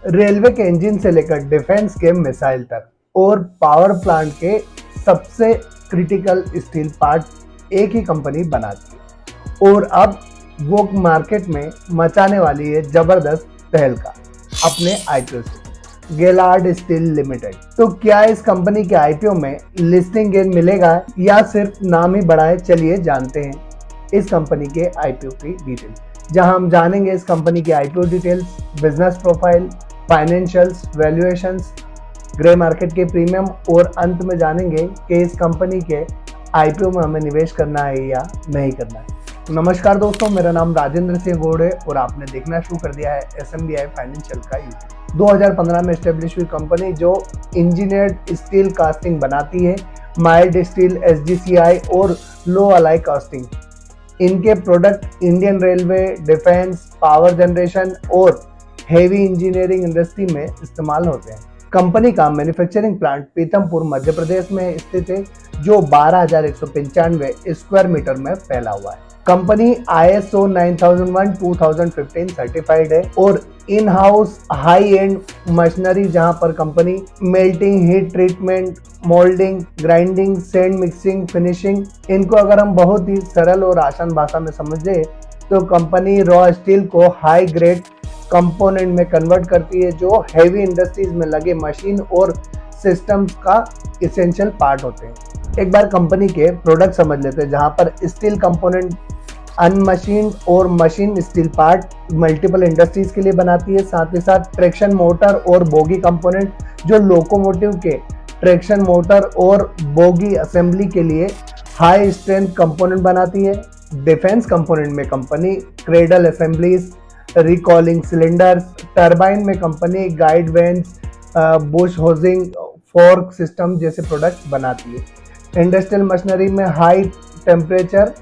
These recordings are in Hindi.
रेलवे के इंजन से लेकर डिफेंस के मिसाइल तक और पावर प्लांट के सबसे क्रिटिकल स्टील पार्ट एक ही कंपनी बनाती है और अब वो मार्केट में मचाने वाली है जबरदस्त तहलका अपने आईपीओ से, गेलार्ड स्टील लिमिटेड। तो क्या इस कंपनी के आईपीओ में लिस्टिंग गेन मिलेगा या सिर्फ नाम ही बड़ा है? चलिए जानते हैं इस कंपनी के आईपीओ की डिटेल, जहां हम जानेंगे इस कंपनी के IPO details, business profile, financials, valuations, grey market के प्रीमियम और अंत में जानेंगे कि इस कंपनी के आईपीओ में हमें निवेश करना है या नहीं करना है। नमस्कार दोस्तों, मेरा नाम राजेंद्र सिंह गोड़ है और आपने देखना शुरू कर दिया है SMBI फाइनेंशियल का यूट्यूब। 2015 में एस्टेब्लिश हुई कंपनी जो इंजीनियर्ड स्टील कास्टिंग बनाती है, माइल्ड स्टील, SGCI और लो अलाई कास्टिंग। इनके product Indian railway, defence, power generation और हेवी इंजीनियरिंग इंडस्ट्री में इस्तेमाल होते हैं। कंपनी का मैन्युफैक्चरिंग प्लांट पीतमपुर मध्य प्रदेश में स्थित है, जो 12,195 स्क्वायर मीटर में फैला हुआ है। कंपनी ISO 9001:2015 सर्टिफाइड है और in house high and machinery, जहां पर company melting, heat treatment, moulding, grinding, sand mixing, finishing, इनको अगर हम बहुत ही सरल और आसान भाषा में समझे तो कंपनी रॉ स्टील को हाई ग्रेड कंपोनेंट में कन्वर्ट करती है, जो हेवी इंडस्ट्रीज में लगे मशीन और सिस्टम्स का इसेंशियल पार्ट होते हैं। एक बार कंपनी के प्रोडक्ट समझ लेते हैं, जहां पर स्टील कंपोनेंट अनमशीन्ड और machine steel part multiple industries के लिए बनाती है। साथ ही साथ ट्रैक्शन मोटर और बोगी कंपोनेंट, जो लोकोमोटिव के ट्रैक्शन मोटर और बोगी असेंबली के लिए हाई स्ट्रेंथ कंपोनेंट बनाती है। डिफेंस कंपोनेंट में company cradle assemblies, recoiling cylinders, turbine में company guide vents, bush housing, fork system जैसे प्रोडक्ट बनाती है। इंडस्ट्रियल मशीनरी में high temperature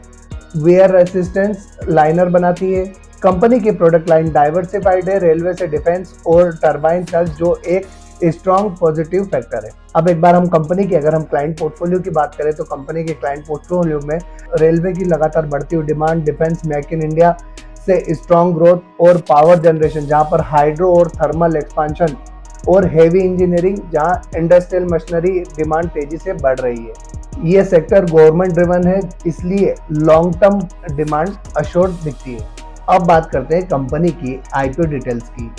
wear resistance liner बनाती है। कंपनी की प्रोडक्ट लाइन डाइवर्सिफाइड है, रेलवे से डिफेंस और टरबाइन तक, जो एक स्ट्रॉन्ग पॉजिटिव फैक्टर है। अब एक बार हम कंपनी की अगर हम क्लाइंट पोर्टफोलियो की बात करें तो कंपनी के क्लाइंट पोर्टफोलियो में रेलवे की लगातार बढ़ती हुई demand, defence, make in India से स्ट्रॉन्ग ग्रोथ और पावर जनरेशन, जहां पर हाइड्रो और थर्मल एक्सपांशन और हेवी इंजीनियरिंग, जहां इंडस्ट्रियल मशीनरी डिमांड तेजी से बढ़ रही है। ये सेक्टर गवर्नमेंट ड्रिवन है, इसलिए लॉन्ग टर्म डिमांड अश्योर्ड दिखती है। अब बात करते हैं कंपनी की आईपीओ डिटेल्स की,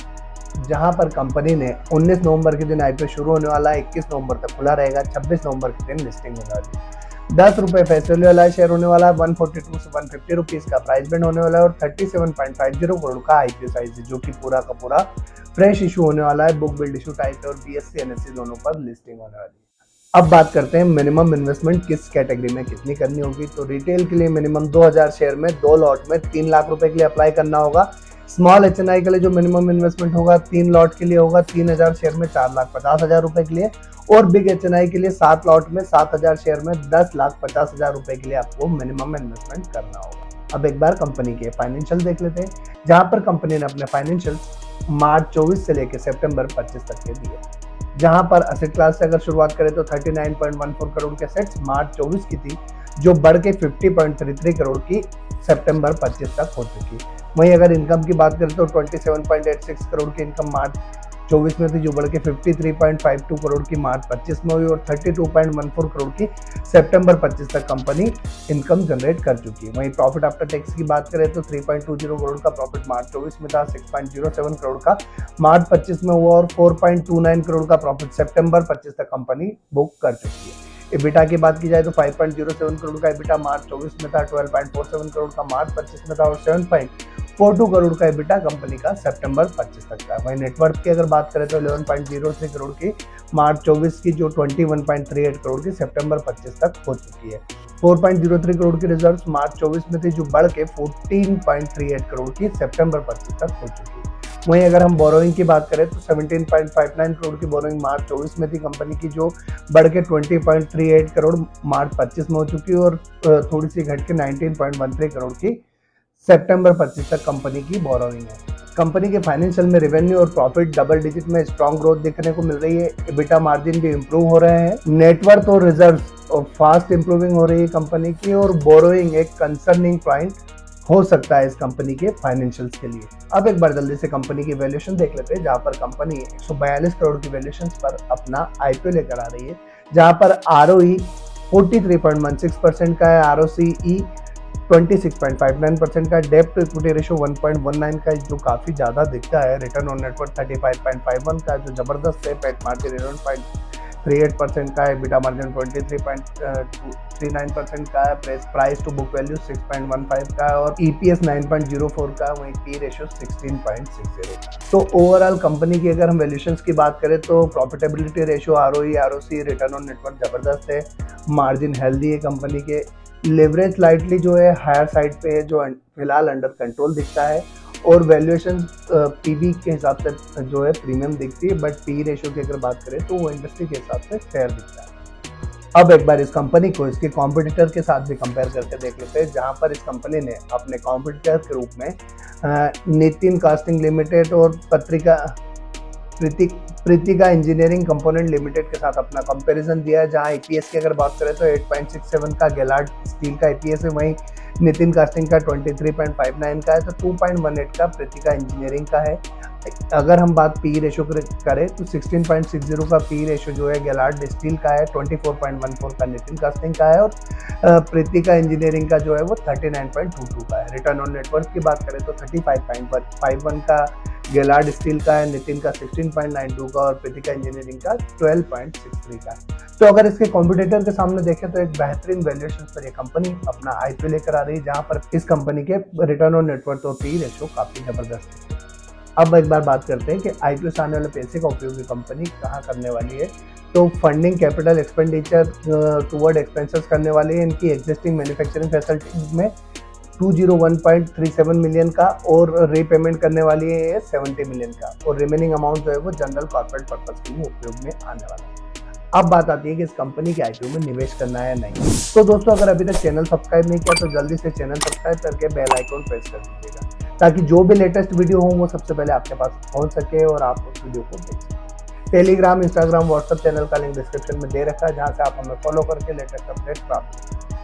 जहां पर कंपनी ने 19 नवंबर के दिन आईपीओ शुरू होने वाला है, 21 नवंबर तक खुला रहेगा, 26 नवंबर के दिन लिस्टिंग होने वाली है। 10 रुपये फेस वैल्यू वाला शेयर होने वाला है, 142 से 150 रुपीज का प्राइस बैंड होने वाला है और 37.50 करोड़ का आईपीओ साइज है, जो कि पूरा का पूरा फ्रेश इशू होने वाला है। बुक बिल्ड इशू टाइप और BSE NSE दोनों पर लिस्टिंग होने वाली है। अब बात करते हैं मिनिमम इन्वेस्टमेंट किस कैटेगरी में कितनी करनी होगी। तो रिटेल के लिए मिनिमम 2000 शेयर में 2 लॉट में 3 लाख रुपए के लिए अप्लाई करना होगा। स्मॉल HNI के लिए जो मिनिमम इन्वेस्टमेंट होगा 3 लॉट के लिए होगा 3000 शेयर में 4,50,000 रुपए के लिए, और बिग HNI के लिए 7 लॉट में 7000 शेयर में 10,50,000 रुपए के लिए आपको मिनिमम इन्वेस्टमेंट करना होगा। अब एक बार कंपनी के फाइनेंशियल देख लेते हैं, जहां पर कंपनी ने अपने फाइनेंशियल मार्च 24 से लेकर सितंबर 25 तक के दिए। जहां पर असेट क्लास से अगर शुरुआत करें तो 39.14 करोड़ के असेट्स मार्च 24 की थी, जो बढ़ के 50.33 करोड़ की सितंबर 25 तक हो चुकी। वहीं अगर इनकम की बात करें तो 27.86 करोड़ की इनकम मार्च 24 में थी, जो बढ़ के 53.52 करोड़ की मार्च 25 में हुई और 32.14 करोड़ की सितंबर 25 तक कंपनी इनकम जनरेट कर चुकी है। वहीं प्रॉफिट आफ्टर टैक्स की बात करें तो 3.20 करोड़ का प्रॉफिट मार्च 24 में था, 6.07 करोड़ का मार्च 25 में हुआ और 4.29 करोड़ का प्रॉफिट सितंबर 25 तक कंपनी बुक कर चुकी है। एबिटा की बात की जाए तो 5.07 करोड़ का एबिटा मार्च 24 में था, 12.47 करोड़ का मार्च 25 में था और 7.42 करोड़ का एबिटा कंपनी का सितंबर 25 तक था। वहीं नेटवर्क की अगर बात करें तो 11.03 करोड़ की मार्च 24 की, जो 21.38 करोड़ की सितंबर 25 तक हो चुकी है। 4.03 करोड़ की रिजर्व्स मार्च 24 में थी, जो बढ़ के 14.38 करोड़ की सितंबर 25 तक हो चुकी है। वहीं अगर हम बोरोइंग की बात करें तो 17.59 करोड़ की बोरोइंग मार्च 24 में थी कंपनी की, जो बढ़ के 20.38 करोड़ मार्च 25 में हो चुकी है और थोड़ी सी घट के 19.13 करोड़ की सितंबर 25 तक कंपनी की बोरोइंग है। कंपनी के फाइनेंशियल में रेवेन्यू और प्रॉफिट डबल डिजिट में स्ट्रॉन्ग ग्रोथ देखने को मिल रही है। एबिटा मार्जिन भी इंप्रूव हो रहे हैं, नेटवर्थ और रिजर्व्स फास्ट इंप्रूविंग हो रही है कंपनी की, और बोरोइंग एक कंसर्निंग पॉइंट हो सकता है इस कंपनी के फाइनेंशियल्स के लिए। अब एक बार जल्दी से कंपनी की वैल्यूएशन देख लेते हैं, जहां पर कंपनी 142 करोड़ की वैल्यूएशन पर अपना आईपीओ लेकर आ रही है, जहां पर आरओई 43.16% का है, आरओसीई 26.59% का, डेब्ट टू इक्विटी रेशियो 1.19 का जो काफी ज्यादा दिखता है, रिटर्न ऑन नेटवर्थ 35.51 का जो जबरदस्त है, पैट मार्जिन 11.38% का है, बीटा मार्जिन 23.39% का है, प्राइस टू बुक वैल्यू 6.15 का है और ईपीएस 9.04 का, वहीं पी रेशियो 16.60 का। तो ओवरऑल कंपनी की अगर हम वैल्यूएशंस की बात करें तो profitability ratio, ROE, ROC, return on net worth जबरदस्त है, मार्जिन हेल्दी है कंपनी के, लेवरेज लाइटली जो है हायर साइड पे है, जो फिलहाल अंडर कंट्रोल दिखता है, और वैल्यूएशन पीबी के हिसाब से जो है प्रीमियम दिखती है, बट पी रेशियो की अगर बात करें तो वो इंडस्ट्री के हिसाब से फेयर दिखता है। अब एक बार इस कंपनी को इसके कॉम्पिटिटर के साथ भी कंपेयर करके देख लेते हैं, जहां पर इस कंपनी ने अपने कॉम्पिटिटर के रूप में नितिन कास्टिंग लिमिटेड और प्रीतिका इंजीनियरिंग कंपोनेंट लिमिटेड के साथ अपना कंपैरिजन दिया है, जहां ईपीएस की अगर बात करें तो 8.67 का गेलार्ड स्टील का ईपीएस है, वहीं नितिन कास्टिंग का 23.59 का है, तो 2.18 का प्रीतिका इंजीनियरिंग का है। अगर हम बात पी रेशियो करें तो 16.60 का पी रेशियो जो है गेलार्ड स्टील का है, 24.14 का नितिन कास्टिंग का है, और प्रीतिका इंजीनियरिंग का जो है वो 39.22 का है। रिटर्न ऑन नेटवर्थ की बात करें तो 35.51 का गेलार्ड स्टील का है, नितिन का 16.92 का और प्रीतिका इंजीनियरिंग का 12.63 का। तो अगर इसके कॉम्पिटिटर के सामने देखें तो एक बेहतरीन वैल्यूएशन पर ये कंपनी अपना आईपीओ लेकर आ रही है, जहां पर इस कंपनी के रिटर्न ऑन नेटवर्थ और पी रेशियो काफी जबरदस्त है। अब एक बार बात करते हैं कि आईपीओ से आने वाले पैसे का उपयोग ये कंपनी कहाँ करने वाली है। तो funding, capital expenditure toward expenses करने वाली है, इनकी एग्जिस्टिंग मैन्युफैक्चरिंग फैसिलिटीज में 201.37 मिलियन का, और रीपेमेंट करने वाली है 70 मिलियन का, और रिमेनिंग अमाउंट जो है वो जनरल कॉर्पोरेट पर्पस के लिए उपयोग में आने वाला है। अब बात आती है कि इस कंपनी के आईपीओ में निवेश करना है या नहीं। तो दोस्तों, अगर अभी तक चैनल सब्सक्राइब नहीं किया तो जल्दी से चैनल सब्सक्राइब करके बेल आइकॉन प्रेस कर दीजिएगा, ताकि जो भी लेटेस्ट वीडियो हो वो सबसे पहले आपके पास पहुंच सके और आप उस वीडियो को देख सकें। टेलीग्राम, इंस्टाग्राम, व्हाट्सएप चैनल का लिंक डिस्क्रिप्शन में दे रखा है, जहां से आप हमें फॉलो करके लेटेस्ट अपडेट प्राप्त कर सकते हैं।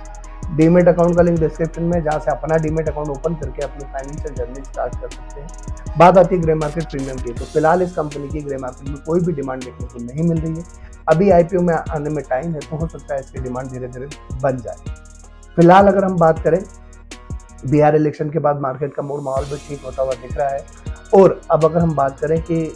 डीमेट अकाउंट का लिंक डिस्क्रिप्शन में, जहां से अपना डीमेट अकाउंट ओपन करके अपनी फाइनेंशियल जर्नी स्टार्ट कर सकते हैं। बात आती है ग्रे मार्केट प्रीमियम की, तो फिलहाल इस कंपनी की ग्रे मार्केट में कोई भी डिमांड देखने को नहीं मिल रही है। अभी आईपीओ में आने में टाइम है, तो हो सकता है इसकी डिमांड धीरे धीरे बन जाए। फिलहाल अगर हम बात करें, बिहार इलेक्शन के बाद मार्केट का मूड माहौल भी ठीक होता हुआ दिख रहा है। और अब अगर हम बात करें कि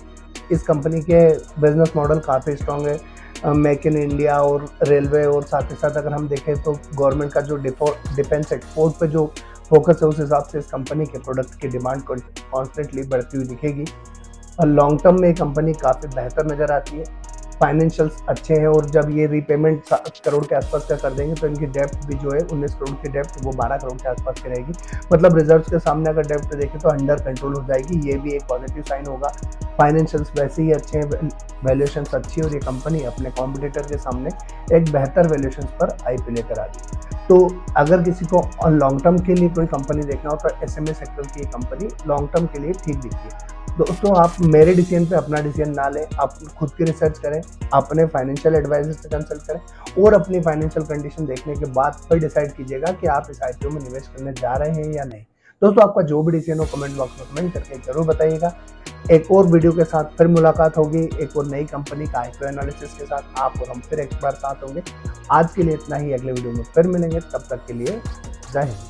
इस कंपनी के बिजनेस मॉडल काफ़ी स्ट्रॉन्ग है, मेक इन इंडिया और रेलवे, और साथ ही साथ अगर हम देखें तो गवर्नमेंट का जो डिफेंस एक्सपोर्ट पे जो फोकस है, उस हिसाब से इस कंपनी के प्रोडक्ट की डिमांड कॉन्स्टेंटली बढ़ती हुई दिखेगी। और लॉन्ग टर्म में ये कंपनी काफ़ी बेहतर नज़र आती है, फाइनेंशियल्स अच्छे हैं, और जब ये रीपेमेंट 7 करोड़ के आसपास का कर देंगे तो इनकी डेप्ट भी जो है 19 करोड़ की डेप्ट वो 12 करोड़ के आसपास की रहेगी। मतलब रिजर्व्स के सामने अगर डेप्ट देखें तो अंडर कंट्रोल हो जाएगी, ये भी एक पॉजिटिव साइन होगा। फाइनेंशियल्स वैसे ही अच्छे हैं, वैल्यूएशंस अच्छी है, और ये कंपनी अपने कॉम्पिटिटर के सामने एक बेहतर वैल्यूएशंस पर आईपीओ लेकर आ रही है। तो अगर किसी को लॉन्ग टर्म के लिए कोई कंपनी देखना हो तो एसएमई सेक्टर की कंपनी लॉन्ग टर्म के लिए ठीक दिखती है। दोस्तों, आप मेरे डिसीजन पे अपना डिसीजन ना लें, आप खुद की रिसर्च करें, अपने फाइनेंशियल एडवाइजर से कंसल्ट करें, और अपनी फाइनेंशियल कंडीशन देखने के बाद फिर डिसाइड कीजिएगा कि आप इस आईपीओ में निवेश करने जा रहे हैं या नहीं। दोस्तों, आपका जो भी डिसीजन हो कमेंट बॉक्स में कमेंट करके जरूर बताइएगा। एक और वीडियो के साथ फिर मुलाकात होगी, एक और नई कंपनी का आईपीओ एनालिसिस के साथ आप और हम फिर एक बार साथ होंगे। आज के लिए इतना ही, अगले वीडियो में फिर मिलेंगे, तब तक के लिए जय हिंद।